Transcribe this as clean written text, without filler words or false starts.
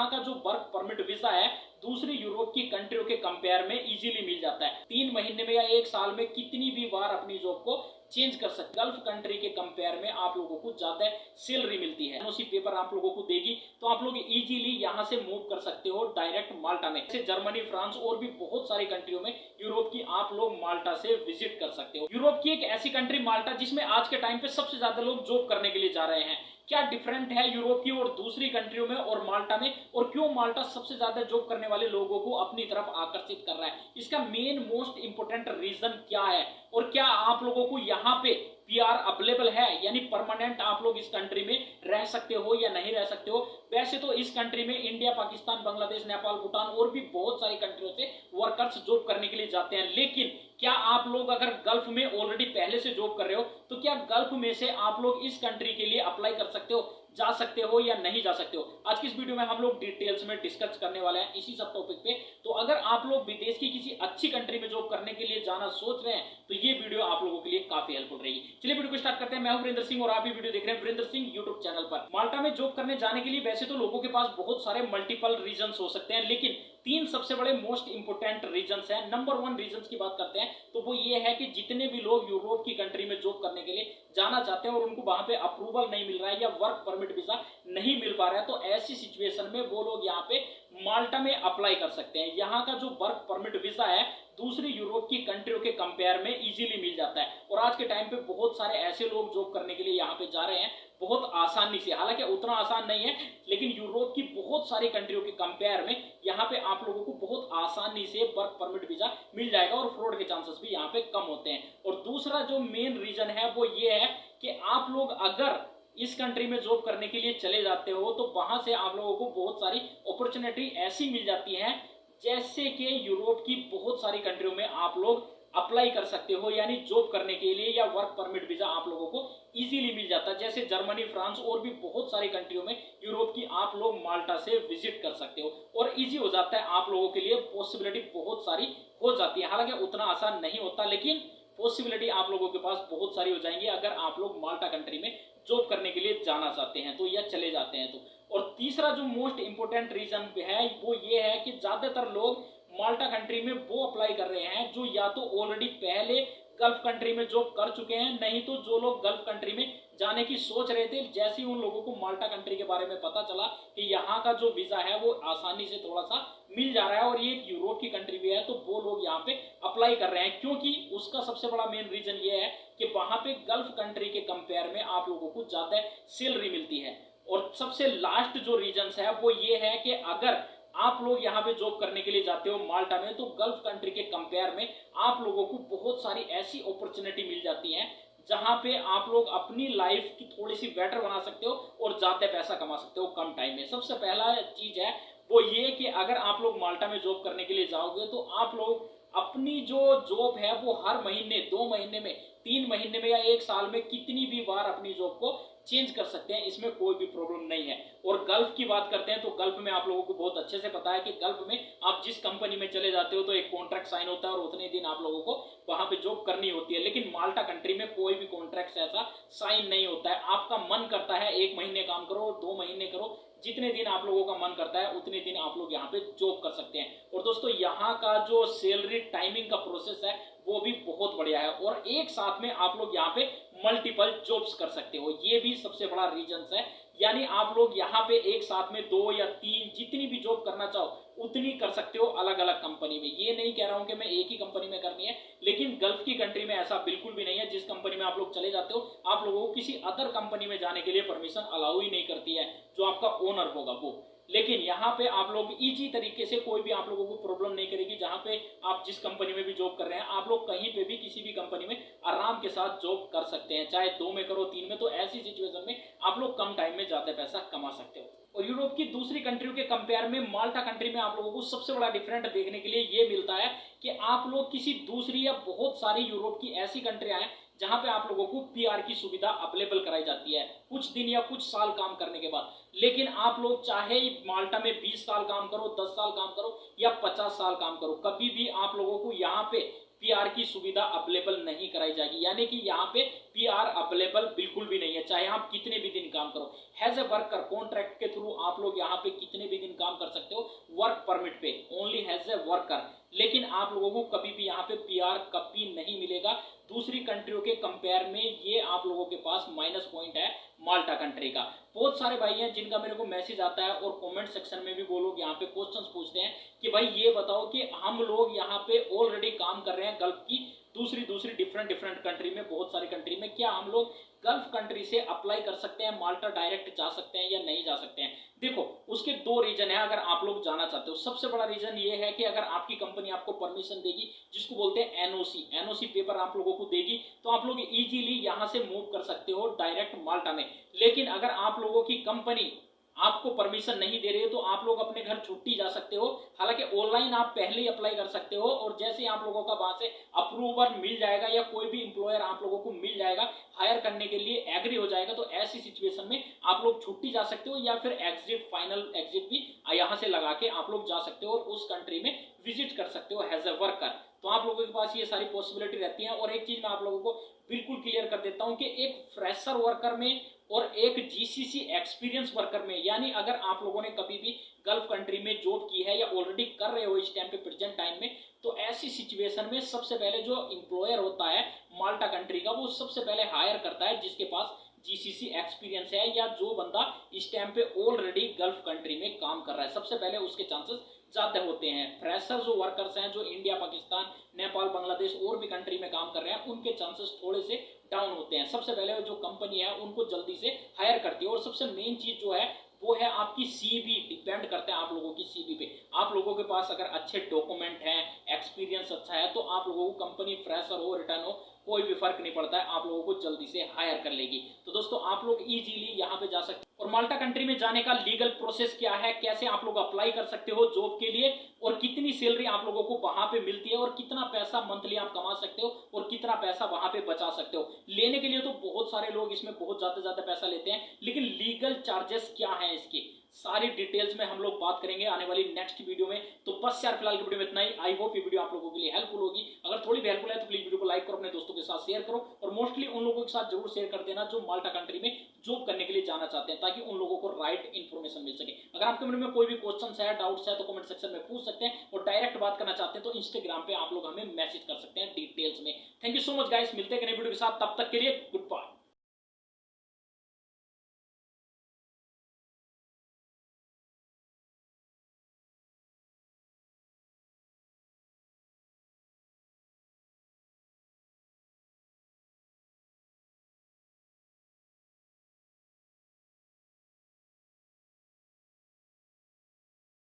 यहाँ का जो वर्क परमिट वीजा है दूसरी यूरोप की कंट्रियों के कंपेयर में इजीली मिल जाता है। 3 महीने में या 1 साल में कितनी भी बार अपनी जॉब को चेंज कर सकते। गल्फ कंट्री के कंपेयर में आप लोगों को ज्यादा सैलरी मिलती है। एनओसी पेपर आप लोगों को देगी तो आप लोग इजीली यहाँ से मूव कर सकते हो डायरेक्ट माल्टा में। जैसे जर्मनी, फ्रांस और भी बहुत सारी कंट्रियों में यूरोप की आप लोग माल्टा से विजिट कर सकते हो। यूरोप की एक ऐसी कंट्री माल्टा जिसमें आज के टाइम पे सबसे ज्यादा लोग जॉब करने के लिए जा रहे हैं। क्या डिफरेंट है यूरोप की और दूसरी कंट्रियों में और माल्टा में, और क्यों माल्टा सबसे ज्यादा जॉब करने वाले लोगों को अपनी तरफ आकर्षित कर रहा है, इसका मेन मोस्ट इंपोर्टेंट रीजन क्या है, और क्या आप लोगों को यहाँ पे पीआर अवेलेबल है, यानी परमानेंट आप लोग इस कंट्री में रह सकते हो या नहीं रह सकते हो। वैसे तो इस कंट्री में इंडिया, पाकिस्तान, बांग्लादेश, नेपाल, भूटान और भी बहुत सारी कंट्रियों से वर्कर्स जॉब करने के लिए जाते हैं। लेकिन क्या आप लोग अगर गल्फ में ऑलरेडी पहले से जॉब कर रहे हो तो क्या गल्फ में से आप लोग इस कंट्री के लिए अप्लाई कर सकते हो, जा सकते हो या नहीं जा सकते हो। आज की इस वीडियो में हम लोग डिटेल्स में डिस्कस करने वाले हैं इसी सब टॉपिक पे। तो अगर आप लोग विदेश की किसी अच्छी कंट्री में जॉब करने के लिए जाना सोच रहे हैं तो ये वीडियो आप लोगों के लिए काफी हेल्पफुल रहेगी। चलिए वीडियो को स्टार्ट करते हैं। मैं हूं वीरेंद्र सिंह और आप ये वीडियो देख रहे हैं वीरेंद्र सिंह यूट्यूब चैनल पर। माल्टा में जॉब करने जाने के लिए वैसे तो लोगों के पास बहुत सारे मल्टीपल रीजन हो सकते हैं, लेकिन 3 सबसे बड़े मोस्ट इंपोर्टेंट रीजंस हैं। नंबर 1 रीजंस की बात करते हैं तो वो ये है कि जितने भी लोग यूरोप की कंट्री में जॉब करने के लिए जाना चाहते हैं और उनको वहां पे अप्रूवल नहीं मिल रहा है या वर्क परमिट वीजा नहीं मिल पा रहा है, तो ऐसी सिचुएशन में वो लोग यहाँ पे माल्टा में अप्लाई कर सकते हैं। यहाँ का जो वर्क परमिट वीजा है दूसरी यूरोप की कंट्रियों के कंपेयर में इजीली मिल जाता है, और आज के टाइम पे बहुत सारे ऐसे लोग जॉब करने के लिए यहाँ पे जा रहे हैं बहुत आसानी से। हालांकि उतना आसान नहीं है, लेकिन यूरोप की बहुत सारी कंट्रियों के कंपेयर में यहाँ पे आप लोगों को बहुत आसानी से वर्क परमिट वीजा मिल जाएगा और फ्रॉड के चांसेस भी यहाँ पे कम होते हैं। और दूसरा जो मेन रीजन है वो ये है कि आप लोग अगर इस कंट्री में जॉब करने के लिए चले जाते हो तो वहां से आप लोगों को बहुत सारी अपॉर्चुनिटी ऐसी मिल जाती है जैसे कि यूरोप की बहुत सारी कंट्रियों में आप लोग अप्लाई कर सकते हो, यानी जॉब करने के लिए या वर्क परमिट वीजा आप लोगों को इजीली मिल जाता है। जैसे जर्मनी, फ्रांस और भी बहुत सारी कंट्रियों में यूरोप की आप लोग माल्टा से विजिट कर सकते हो और इजी हो जाता है आप लोगों के लिए। पॉसिबिलिटी बहुत सारी हो जाती है, हालांकि उतना आसान नहीं होता, लेकिन पॉसिबिलिटी आप लोगों के पास बहुत सारी हो जाएंगी अगर आप लोग माल्टा कंट्री में जॉब करने के लिए जाना चाहते हैं तो, या चले जाते हैं तो। और तीसरा जो मोस्ट इंपोर्टेंट रीजन है वो ये है कि ज्यादातर लोग माल्टा कंट्री में वो अप्लाई कर रहे हैं जो या तो ऑलरेडी पहले गल्फ कंट्री में जॉब कर चुके हैं, नहीं तो जो लोग गल्फ कंट्री में जाने की सोच रहे थे, जैसे ही उन लोगों को माल्टा कंट्री के बारे में पता चला कि यहाँ का जो वीजा है वो आसानी से थोड़ा सा मिल जा रहा है और ये एक यूरोप की कंट्री भी है, तो वो लोग यहाँ पे अप्लाई कर रहे हैं। क्योंकि उसका सबसे बड़ा मेन रीजन ये है कि वहां पे गल्फ कंट्री के कंपेयर में आप लोगों को ज्यादा सैलरी मिलती है। और सबसे लास्ट जो रीजन है वो ये है कि अगर आप लोग यहाँ पे जॉब करने के लिए जाते हो माल्टा में तो गल्फ कंट्री के कंपेयर में आप लोगों को बहुत सारी ऐसी अपॉर्चुनिटी मिल जाती है जहां पे आप लोग अपनी लाइफ की थोड़ी सी बेटर बना सकते हो और ज्यादा पैसा कमा सकते हो कम टाइम में। सबसे पहला चीज है वो ये कि अगर आप लोग माल्टा में जॉब करने के लिए जाओगे तो आप लोग अपनी जो जॉब है वो हर महीने, 2 महीने में, 3 महीने में या 1 साल में कितनी भी बार अपनी जॉब को चेंज कर सकते हैं, इसमें कोई भी प्रॉब्लम नहीं है। और गल्फ की बात करते हैं तो गल्फ में आप लोगों को बहुत अच्छे से पता है कि गल्फ में आप जिस कंपनी में चले जाते हो तो एक कॉन्ट्रैक्ट साइन होता है और उतने दिन आप लोगों को वहां पे जॉब करनी होती है। लेकिन माल्टा कंट्री में कोई भी कॉन्ट्रैक्ट ऐसा साइन नहीं होता है। आपका मन करता है 1 महीने काम करो, 2 महीने करो, जितने दिन आप लोगों का मन करता है उतने दिन आप लोग यहाँ पे जॉब कर सकते हैं। और दोस्तों यहाँ का जो सैलरी टाइमिंग का प्रोसेस है वो भी बहुत बढ़िया है और एक साथ में आप लोग यहाँ पे मल्टीपल जॉब्स कर सकते हो, ये भी सबसे बड़ा रीजन है। यानी आप लोग यहाँ पे एक साथ में 2 या 3 जितनी भी जॉब करना चाहो उतनी कर सकते हो अलग अलग कंपनी में। ये नहीं कह रहा हूं कि मैं एक ही कंपनी में करनी है, लेकिन गल्फ की कंट्री में ऐसा बिल्कुल भी नहीं है। जिस कंपनी में आप लोग चले जाते हो आप लोगों को किसी अदर कंपनी में जाने के लिए परमिशन अलाउ ही नहीं करती है जो आपका ओनर होगा वो। लेकिन यहाँ पे आप लोग इजी तरीके से, कोई भी आप लोगों को प्रॉब्लम नहीं करेगी। जहाँ पे आप जिस कंपनी में भी जॉब कर रहे हैं आप लोग कहीं पे भी किसी भी कंपनी में आराम के साथ जॉब कर सकते हैं, चाहे 2 में करो, 3 में। तो ऐसी सिचुएशन में आप लोग कम टाइम में ज्यादा पैसा कमा सकते हो। और यूरोप की दूसरी कंट्रियों के कंपेयर में माल्टा कंट्री में आप लोगों को सबसे बड़ा डिफरेंट देखने के लिए ये मिलता है कि आप लोग किसी दूसरी या बहुत सारी यूरोप की ऐसी कंट्रियां हैं जहां पे आप लोगों को पीआर की सुविधा अवेलेबल कराई जाती है कुछ दिन या कुछ साल काम करने के बाद। लेकिन आप लोग चाहे माल्टा में 20 साल काम करो, 10 साल काम करो या 50 साल काम करो, कभी भी आप लोगों को यहाँ पे पीआर की सुविधा अवेलेबल नहीं कराई जाएगी। यानी कि यहाँ पे पीआर अवेलेबल बिल्कुल भी नहीं है, चाहे आप कितने भी दिन काम करो। एज ए वर्कर कॉन्ट्रैक्ट के थ्रू आप लोग यहाँ पे कितने भी दिन काम वर्क परमिट पे, ओनली हैज ए वर्कर। लेकिन आप लोगों को कभी भी यहाँ पे पीआर कभी नहीं मिलेगा। दूसरी कंट्रियों के कंपेयर में ये आप लोगों के पास माइनस पॉइंट है माल्टा कंट्री का। बहुत सारे भाई हैं जिनका मेरे को मैसेज आता है और कमेंट सेक्शन में भी वो लोग यहाँ पे क्वेश्चंस पूछते हैं कि भाई ये बताओ कि हम लोग यहाँ पे ऑलरेडी काम कर रहे हैं गल्फ की दूसरी डिफरेंट कंट्री में, बहुत सारी कंट्री में, क्या हम लोग गल्फ कंट्री से अप्लाई कर सकते हैं, माल्टा डायरेक्ट जा सकते हैं या नहीं जा सकते हैं? देखो, उसके दो रीजन है अगर आप लोग जाना चाहते हो। सबसे बड़ा रीजन ये है कि अगर आपकी कंपनी आपको परमिशन देगी, जिसको बोलते हैं एनओसी पेपर आप लोगों को देगी, तो आप लोग इजीली यहां से मूव कर सकते हो डायरेक्ट माल्टा में। लेकिन अगर आप लोगों की कंपनी आपको परमिशन नहीं दे रही है तो आप लोग अपने घर छुट्टी जा सकते हो। हालांकि ऑनलाइन आप पहले ही अप्लाई कर सकते हो और जैसे ही आप लोगों का वहां से अप्रूवल मिल जाएगा या कोई भी इंप्लॉयर आप लोगों को मिल जाएगा, हायर करने के लिए एग्री हो जाएगा, तो ऐसी सिचुएशन में आप लोग छुट्टी जा सकते हो या फिर एग्जिट, फाइनल एग्जिट भी यहां से लगा के आप लोग जा सकते हो और उस कंट्री में विजिट कर सकते हो एज ए वर्कर। तो आप लोगों के पास ये सारी पॉसिबिलिटी रहती है। और एक चीज मैं आप लोगों को बिल्कुल क्लियर कर देता हूं कि एक फ्रेशर वर्कर में और एक जीसीसी एक्सपीरियंस वर्कर में, यानी अगर आप लोगों ने कभी भी गल्फ कंट्री में जॉब की है या ऑलरेडी कर रहे हो इस टाइम पे प्रेजेंट टाइम में, तो ऐसी सिचुएशन में सबसे पहले जो एम्प्लॉयर होता है माल्टा कंट्री का, वो सबसे पहले हायर करता है जिसके पास जीसीसी एक्सपीरियंस है या जो बंदा इस टाइम पे ऑलरेडी गल्फ कंट्री में काम कर रहा है। सबसे पहले उसके चांसेस ज्यादा होते हैं। फ्रेशर जो वर्कर्स हैं जो इंडिया, पाकिस्तान, नेपाल, बांग्लादेश और भी कंट्री में काम कर रहे हैं, उनके चांसेस थोड़े से डाउन होते हैं। सबसे पहले जो कंपनी है उनको जल्दी से हायर करती है। और सबसे मेन चीज जो है वो है आपकी सीवी, डिपेंड करते हैं आप लोगों की सीवी पे। आप लोगों के पास अगर अच्छे डॉक्यूमेंट हैं, एक्सपीरियंस अच्छा है, तो आप लोगों को कंपनी फ्रेशर हो रिटर्न हो कोई भी फर्क नहीं पड़ता है, आप लोगों को जल्दी से हायर कर लेगी। तो दोस्तों आप लोग इजीली यहाँ पे जा सकते हैं। और माल्टा कंट्री में जाने का लीगल प्रोसेस क्या है, कैसे आप लोग अप्लाई कर सकते हो जॉब के लिए, और कितनी सैलरी आप लोगों को वहां पे मिलती है, और कितना पैसा मंथली आप कमा सकते हो, और कितना पैसा वहां पे बचा सकते हो। लेने के लिए तो बहुत सारे लोग इसमें बहुत ज्यादा पैसा लेते हैं, लेकिन लीगल चार्जेस क्या है इसके, सारी डिटेल्स में हम लोग बात करेंगे आने वाली नेक्स्ट वीडियो में। तो बस यार फिलहाल की वीडियो में इतना ही। आई होप ये वीडियो आप लोगों के लिए हेल्पफुल होगी। अगर थोड़ी भी हेल्पफुल है तो प्लीज वीडियो को लाइक करो, अपने दोस्तों के साथ शेयर करो, और मोस्टली उन लोगों के साथ जरूर शेयर कर देना जो माल्टा कंट्री में जॉब करने के लिए जाना चाहते हैं, ताकि उन लोगों को राइट इन्फॉर्मेशन मिल सके। अगर आपके मन में कोई भी क्वेश्चन है, डाउट्स है, तो कमेंट सेक्शन में पूछ सकते हैं, और डायरेक्ट बात करना चाहते हैं तो इंस्टाग्राम पे आप लोग हमें मैसेज कर सकते हैं डिटेल्स में। Thank you so much guys, मिलते हैं नए वीडियो के साथ, तब तक के लिए गुड बाय।